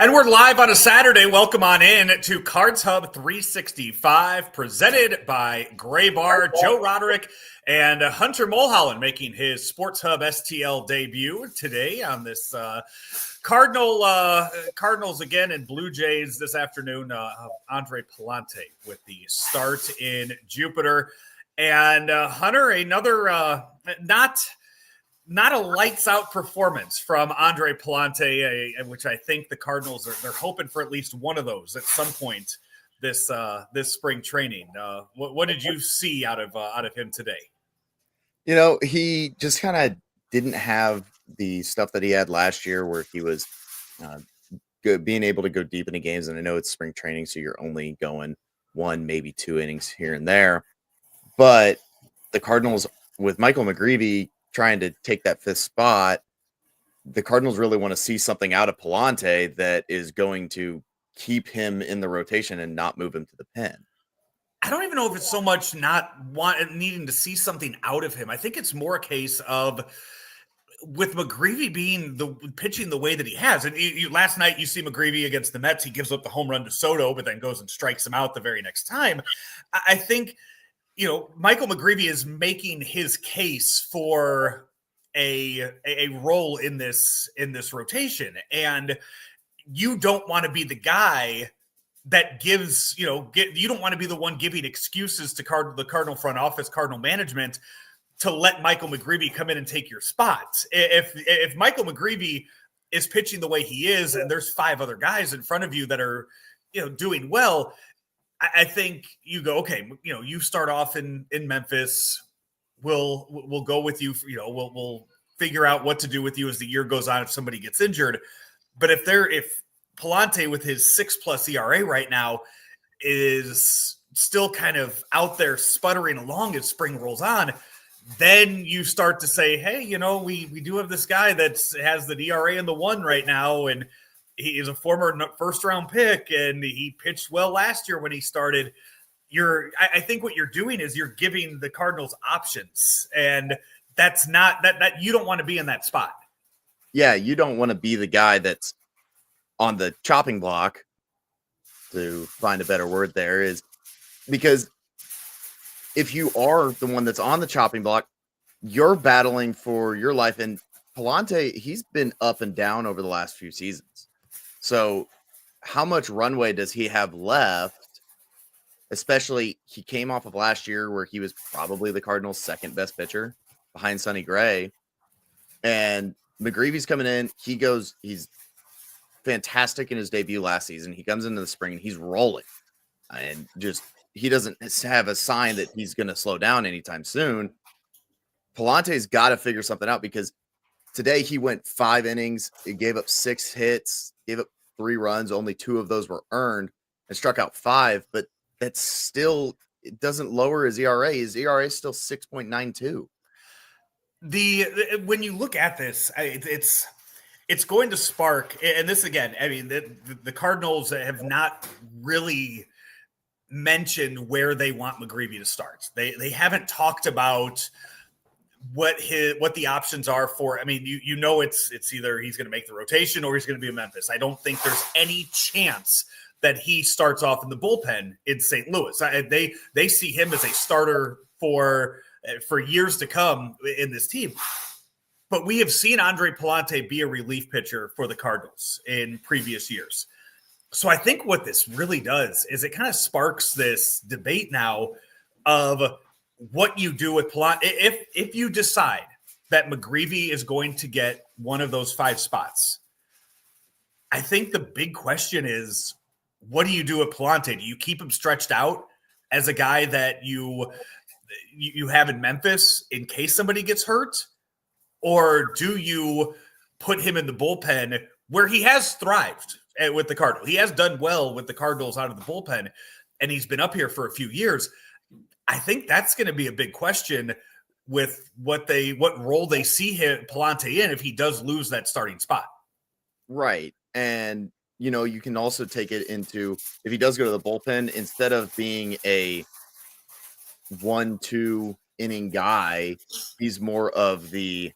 And we're live on a Saturday. Welcome on in to Cards Hub 365, presented by Gray Bar. Joe Roderick and Hunter Mulholland making his Sports Hub STL debut today on this Cardinals again and Blue Jays this afternoon. Andre Pallante with the start in Jupiter. And Hunter, another not a lights out performance from Andre Pallante, which I think the Cardinals they're hoping for at least one of those at some point this spring training. What did you see out of him today? You know, he just kind of didn't have the stuff that he had last year, where he was good, being able to go deep into games. And I know it's spring training, so you're only going one, maybe two innings here and there. But the Cardinals, with Michael McGreevy trying to take that fifth spot, the Cardinals really want to see something out of Pallante that is going to keep him in the rotation and not move him to the pen. I don't even know if it's so much not needing to see something out of him. I think it's more a case of with McGreevy pitching the way that he has. And last night you see McGreevy against the Mets. He gives up the home run to Soto, but then goes and strikes him out the very next time. I think Michael McGreevy is making his case for a role in this rotation, and you don't want to be the guy that gives you don't want to be the one giving excuses to the Cardinal front office, Cardinal management, to let Michael McGreevy come in and take your spot. If Michael McGreevy is pitching the way he is, and there's five other guys in front of you that are doing well, I think you go, okay, you start off in Memphis. We'll go with you. We'll figure out what to do with you as the year goes on if somebody gets injured. But if Pallante with his 6+ ERA right now is still kind of out there sputtering along as spring rolls on, then you start to say, hey, we do have this guy that has the ERA in the 1 right now, and he is a former first-round pick, and he pitched well last year when he started. I think what you're doing is you're giving the Cardinals options, and that's not that you don't want to be in that spot. Yeah, you don't want to be the guy that's on the chopping block, to find a better word there, is because if you are the one that's on the chopping block, you're battling for your life. And Pallante, he's been up and down over the last few seasons. So how much runway does he have left? Especially, he came off of last year where he was probably the Cardinals' second best pitcher behind Sonny Gray. And McGreevy's coming in. He's fantastic in his debut last season. He comes into the spring and he's rolling. And he doesn't have a sign that he's going to slow down anytime soon. Pallante's got to figure something out, because today he went 5 innings. He gave up 6 hits, gave up 3 runs. Only 2 of those were earned, and struck out 5. But that's still, it doesn't lower his ERA. His ERA is still 6.92. When you look at this, it's going to spark. And this again, I mean, the Cardinals have not really mentioned where they want McGreevy to start. They haven't talked about what the options are for. I mean, it's either he's going to make the rotation or he's going to be in Memphis. I don't think there's any chance that he starts off in the bullpen in St. Louis. They see him as a starter for years to come in this team. But we have seen Andre Pallante be a relief pitcher for the Cardinals in previous years. So I think what this really does is it kind of sparks this debate now of what you do with Pallante. If you decide that McGreevy is going to get one of those 5 spots, I think the big question is, what do you do with Pallante? Do you keep him stretched out as a guy that you have in Memphis in case somebody gets hurt? Or do you put him in the bullpen where he has thrived with the Cardinals? He has done well with the Cardinals out of the bullpen, and he's been up here for a few years. I think that's going to be a big question with what role they see Pallante in if he does lose that starting spot. Right. And, you can also take it into, if he does go to the bullpen, instead of being a 1-2 inning guy, he's more of the,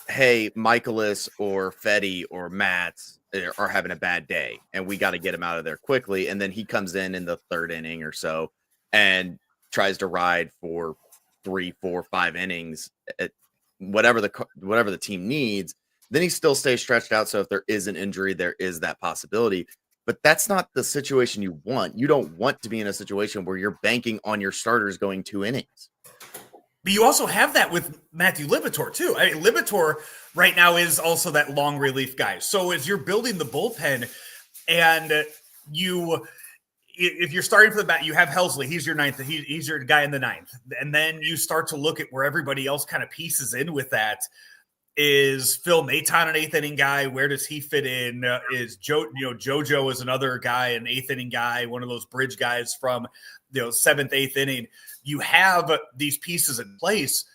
hey, Michaelis or Fetty or Matz, are having a bad day, and we got to get him out of there quickly. And then he comes in the third inning or so and tries to ride for 3, 4, 5 innings at whatever the team needs. Then he still stays stretched out. So if there is an injury, there is that possibility. But that's not the situation you want. You don't want to be in a situation where you're banking on your starters going 2 innings. But you also have that with Matthew Liberatore, too. I mean, Liberatore right now is also that long relief guy. So as you're building the bullpen and if you're starting for the bat, you have Helsley. He's your ninth. He's your guy in the ninth. And then you start to look at where everybody else kind of pieces in with that. Is Phil Maton an 8th inning guy? Where does he fit in? Is JoJo is another guy, an 8th inning guy, one of those bridge guys from 7th, 8th inning. You have these pieces in place,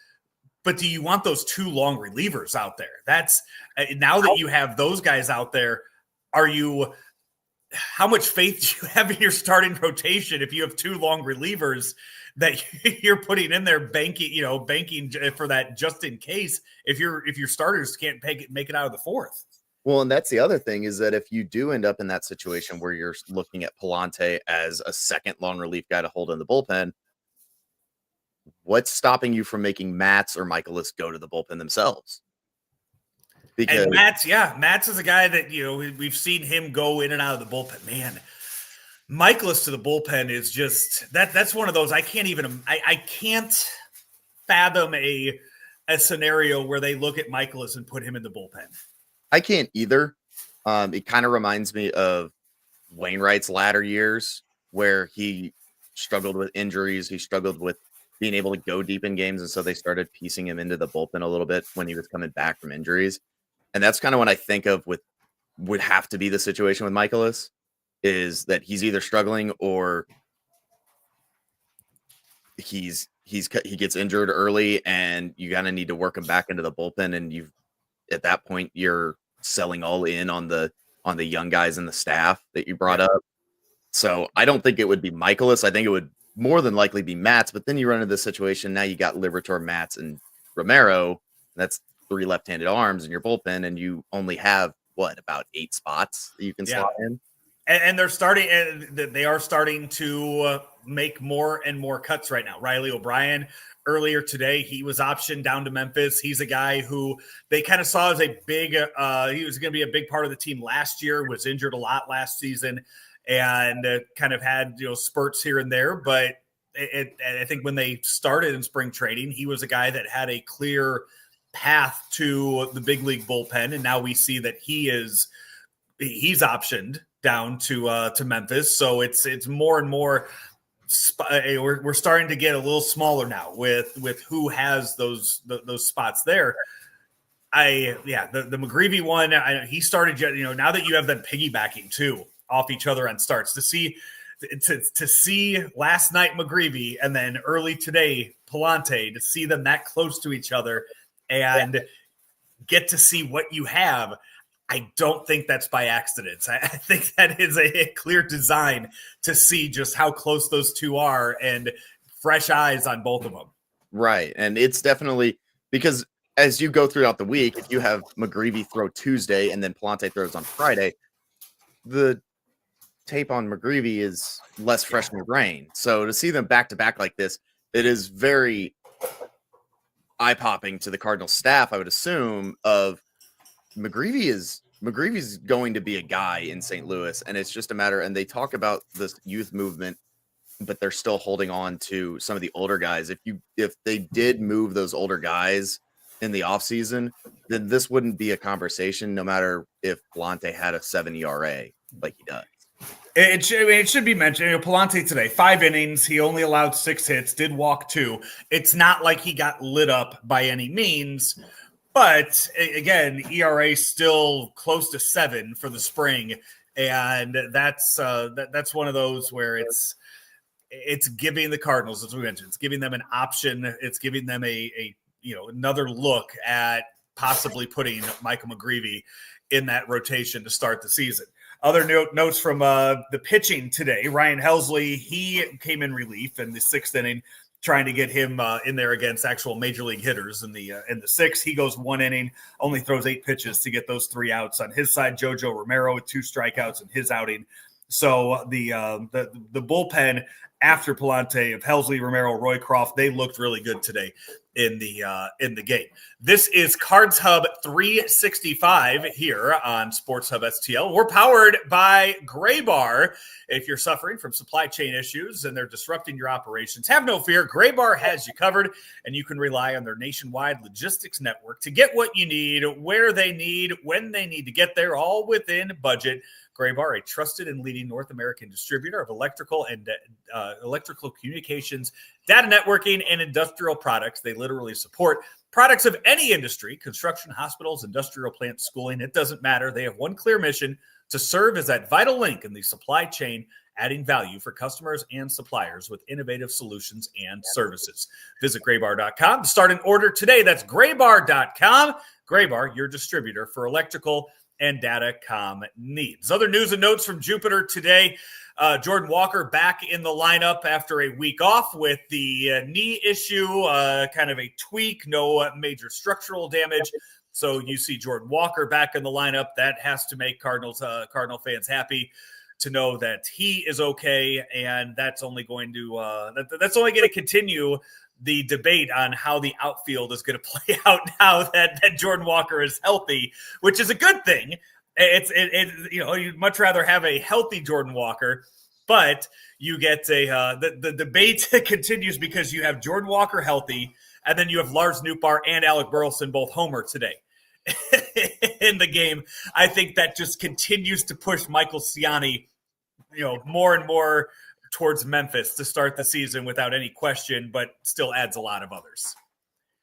but do you want those 2 long relievers out there? That's now that you have those guys out there. How much faith do you have in your starting rotation if you have 2 long relievers that you're putting in there banking for that just in case if your starters can't make it out of the 4th? Well, and that's the other thing is that if you do end up in that situation where you're looking at Pallante as a second long relief guy to hold in the bullpen, what's stopping you from making Matz or Michaelis go to the bullpen themselves? Because Matz is a guy that we've seen him go in and out of the bullpen. Man, Michaelis to the bullpen is just that's one of those I can't fathom a scenario where they look at Michaelis and put him in the bullpen. I can't either. It kind of reminds me of Wainwright's latter years where he struggled with injuries. He struggled with being able to go deep in games. And so they started piecing him into the bullpen a little bit when he was coming back from injuries. And that's kind of what I think of would have to be the situation with Michaelis, is that he's either struggling or he gets injured early and you kind of need to work him back into the bullpen. And at that point, you're selling all in on the young guys in the staff that you brought up. So I don't think it would be Michaelis. I think it would more than likely be Matz, but then you run into this situation. Now you got Liberatore, Matz, and Romero. That's 3 left-handed arms in your bullpen, and you only have about 8 spots that you can slot in. And they are starting to make more and more cuts right now. Riley O'Brien earlier today, he was optioned down to Memphis. He's a guy who they kind of saw as a big, he was going to be a big part of the team last year, was injured a lot last season, and kind of had spurts here and there. But I think when they started in spring training, he was a guy that had a clear path to the big league bullpen, and now we see that he's optioned down to Memphis. So it's more and more. We're starting to get a little smaller now with who has those spots there. The McGreevy one, he started. Now that you have them piggybacking too off each other on starts, to see last night McGreevy and then early today Pallante, to see them that close to each other and get to see what you have. I don't think that's by accident. I think that is a clear design to see just how close those two are and fresh eyes on both of them. Right. And it's definitely because as you go throughout the week, if you have McGreevy throw Tuesday and then Pallante throws on Friday, the tape on McGreevy is less fresh in your brain. So to see them back to back like this, it is very eye-popping to the Cardinals staff, I would assume, of McGreevy's going to be a guy in St. Louis, and it's just a matter, and they talk about this youth movement, but they're still holding on to some of the older guys. If they did move those older guys in the offseason, then this wouldn't be a conversation, no matter if Pallante had a 7 ERA like he does. It should be mentioned. Pallante today, 5 innings. He only allowed 6 hits, did walk 2. It's not like he got lit up by any means. But again, ERA still close to 7 for the spring, and that's one of those where it's giving the Cardinals, as we mentioned, it's giving them an option. It's giving them a another look at possibly putting Michael McGreevy in that rotation to start the season. Other notes from the pitching today: Ryan Helsley, he came in relief in the 6th inning. trying to get him in there against actual major league hitters in the 6th. He goes 1 inning, only throws 8 pitches to get those 3 outs. On his side, JoJo Romero with 2 strikeouts in his outing. So the bullpen after Pallante of Helsley, Romero, Roycroft, they looked really good today in the game. This is Cards Hub 365 here on Sports Hub STL. We're powered by Gray Bar. If you're suffering from supply chain issues and they're disrupting your operations, have no fear. Gray Bar has you covered, and you can rely on their nationwide logistics network to get what you need, where they need, when they need to get there, all within budget. Gray Bar, a trusted and leading North American distributor of electrical and electrical communications, data networking, and industrial products. They literally support products of any industry: construction, hospitals, industrial plants, schooling. It doesn't matter. They have one clear mission: to serve as that vital link in the supply chain, adding value for customers and suppliers with innovative solutions and services. Visit graybar.com to start an order today. That's graybar.com. Graybar, your distributor for electrical and datacom needs. Other news and notes from Jupiter today. Jordan Walker back in the lineup after a week off with the knee issue, kind of a tweak, no major structural damage. So you see Jordan Walker back in the lineup. That has to make Cardinal fans happy to know that he is okay, and that's only going to continue the debate on how the outfield is going to play out now that Jordan Walker is healthy, which is a good thing. You'd much rather have a healthy Jordan Walker, but you get the debate continues because you have Jordan Walker healthy, and then you have Lars Nootbaar and Alec Burleson both homer today in the game. I think that just continues to push Michael Ciani, more and more towards Memphis to start the season without any question, but still adds a lot of others.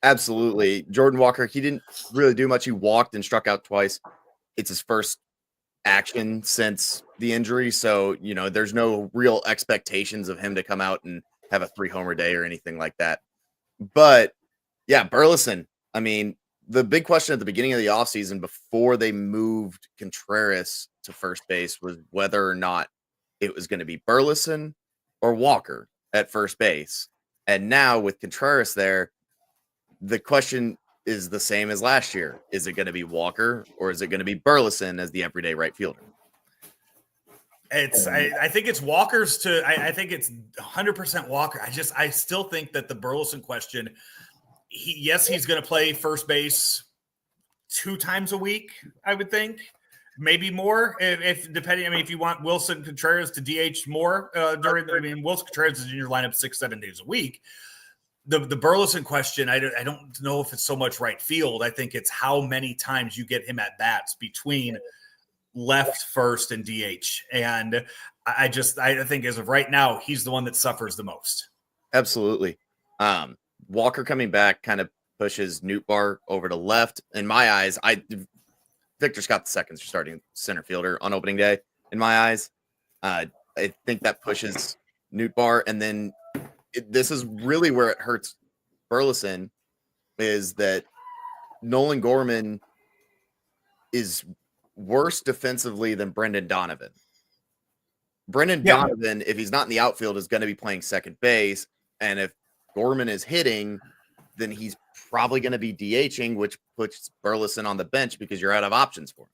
Absolutely. Jordan Walker, he didn't really do much. He walked and struck out twice. It's his first action since the injury. So, there's no real expectations of him to come out and have a 3-homer day or anything like that. But yeah, Burleson, I mean, the big question at the beginning of the offseason before they moved Contreras to first base was whether or not it was going to be Burleson or Walker at first base. And now with Contreras there, the question is the same as last year. Is it going to be Walker or is it going to be Burleson as the everyday right fielder? I think it's Walker's I think it's 100% Walker. I still think that the Burleson question, he's going to play first base 2 times a week, I would think. Maybe more, if depending. I mean, if you want Wilson Contreras to DH more Wilson Contreras is in your lineup 6-7 days a week. The Burleson question, I don't know if it's so much right field. I think it's how many times you get him at bats between left, first, and DH. And I think as of right now, he's the one that suffers the most. Absolutely. Walker coming back kind of pushes Nootbaar over to left. In my eyes, Victor Scott II is starting center fielder on opening day. In my eyes, I think that pushes Nootbaar, and then this is really where it hurts Burleson, is that Nolan Gorman is worse defensively than Brendan Donovan. Donovan, if he's not in the outfield, is going to be playing second base, and if Gorman is hitting, then he's probably going to be DHing, which puts Burleson on the bench because you're out of options for him.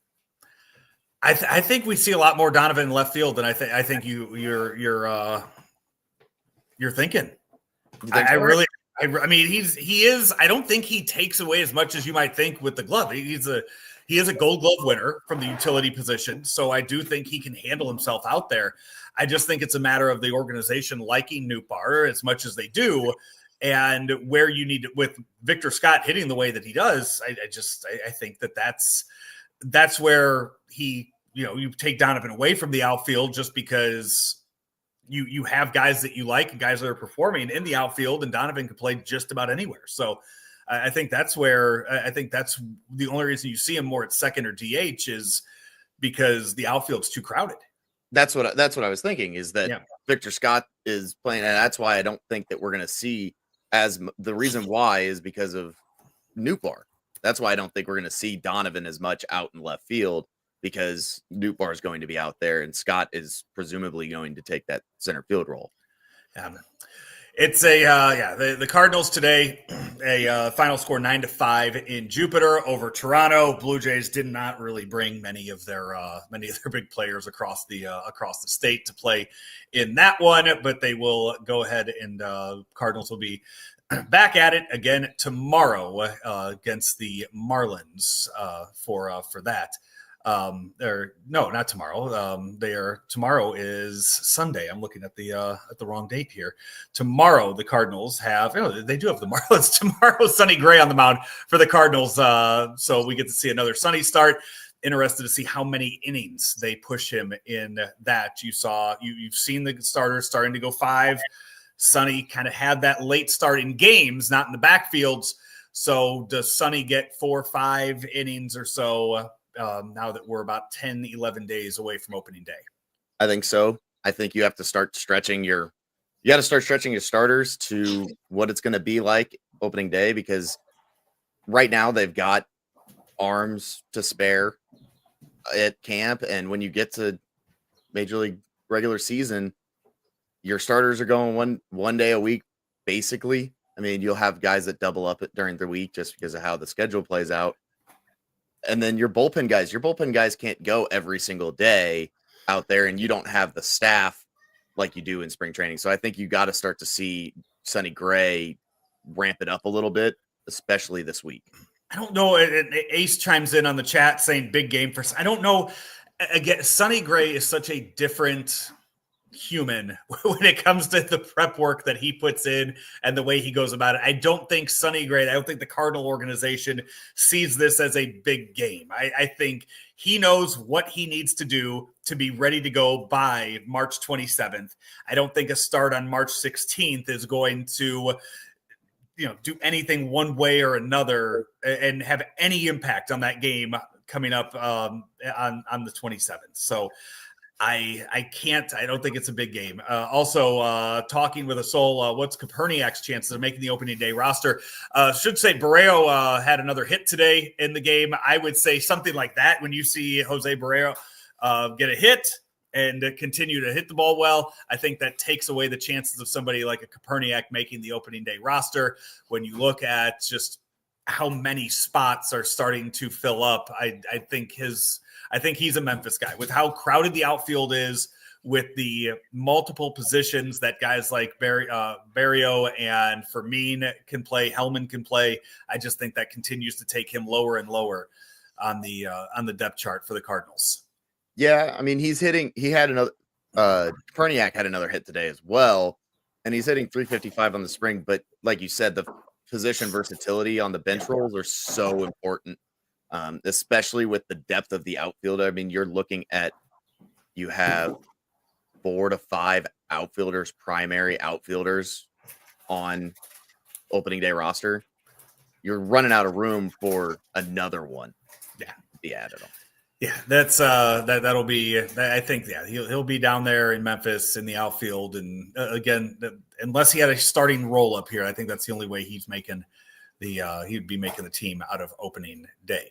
I think we see a lot more Donovan in left field than I think you're thinking. I mean, he is. I don't think he takes away as much as you might think with the glove. He is a Gold Glove winner from the utility position, so I do think he can handle himself out there. I just think it's a matter of the organization liking Nootbaar as much as they do. And where you need to, with Victor Scott hitting the way that he does, I think that's where you take Donovan away from the outfield just because you have guys that you like and guys that are performing in the outfield, and Donovan can play just about anywhere. So I think that's the only reason you see him more at second or DH is because the outfield's too crowded. That's what I was thinking, is that Victor Scott is playing, and that's why I don't think that we're going to see the reason why is because of Nootbaar. That's why I don't think we're going to see Donovan as much out in left field, because Nootbaar is going to be out there and Scott is presumably going to take that center field role. It's the Cardinals today, a final score 9-5 in Jupiter over Toronto. Blue Jays did not really bring many of their big players across the state to play in that one, but they will go ahead and Cardinals will be back at it again tomorrow against the Marlins for that. Not tomorrow. Tomorrow is Sunday. I'm looking at the wrong date here. Tomorrow, the Cardinals they do have the Marlins tomorrow. Sonny Gray on the mound for the Cardinals. So we get to see another Sonny start. Interested to see how many innings they push him in that. You've seen the starters starting to go 5. Sonny kind of had that late start in games, not in the backfields. So does Sonny get 4 or 5 innings or so? Now that we're about 10, 11 days away from opening day? I think so. I think you have to start stretching your starters to what it's going to be like opening day, because right now they've got arms to spare at camp. And when you get to Major League regular season, your starters are going one day a week, basically. I mean, you'll have guys that double up during the week just because of how the schedule plays out. And then your bullpen guys can't go every single day out there, and you don't have the staff like you do in spring training. So I think you got to start to see Sonny Gray ramp it up a little bit, especially this week. I don't know. Ace chimes in on the chat saying big game for. I don't know. Again, Sonny Gray is such a different human when it comes to the prep work that he puts in and the way he goes about it. I don't think Sonny Gray, I don't think the Cardinal organization sees this as a big game. I think he knows what he needs to do to be ready to go by March 27th. I don't think a start on March 16th is going to do anything one way or another and have any impact on that game coming up on the 27th. So I don't think it's a big game. Also, talking with a soul, what's Koperniak's chances of making the opening day roster? Should say Barrero had another hit today in the game. I would say something like that when you see Jose Barrero get a hit and continue to hit the ball well. I think that takes away the chances of somebody like a Koperniak making the opening day roster. When you look at just how many spots are starting to fill up, I think he's a Memphis guy. With how crowded the outfield is, with the multiple positions that guys like Barrio and Fermin can play, Hellman can play, I just think that continues to take him lower and lower on the depth chart for the Cardinals. Yeah, I mean, Koperniak had another hit today as well, and he's hitting 355 on the spring. But like you said, the position versatility on the bench roles are so important. Especially with the depth of the outfield. I mean, you're looking at, you have 4 to 5 outfielders, primary outfielders on opening day roster. You're running out of room for another one. Yeah, to be added on. Yeah, that's that'll be. I think he'll be down there in Memphis in the outfield, and again, unless he had a starting role up here, I think that's the only way he's making he'd be making the team out of opening day.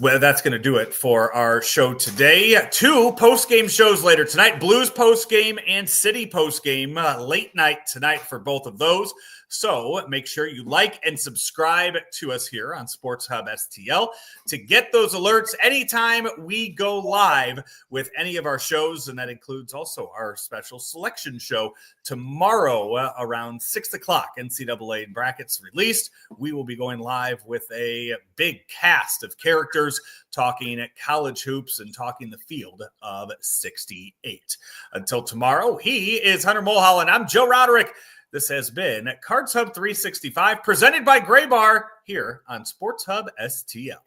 Well, that's going to do it for our show today. 2 post-game shows later tonight, Blues post-game and City post-game, late night tonight for both of those. So make sure you like and subscribe to us here on Sports Hub STL to get those alerts anytime we go live with any of our shows. And that includes also our special selection show tomorrow around 6 o'clock, NCAA brackets released. We will be going live with a big cast of characters talking college hoops and talking the field of 68. Until tomorrow, he is Hunter Mulholland. I'm Joe Roderick. This has been Cards Hub 365, presented by Gray Bar here on Sports Hub STL.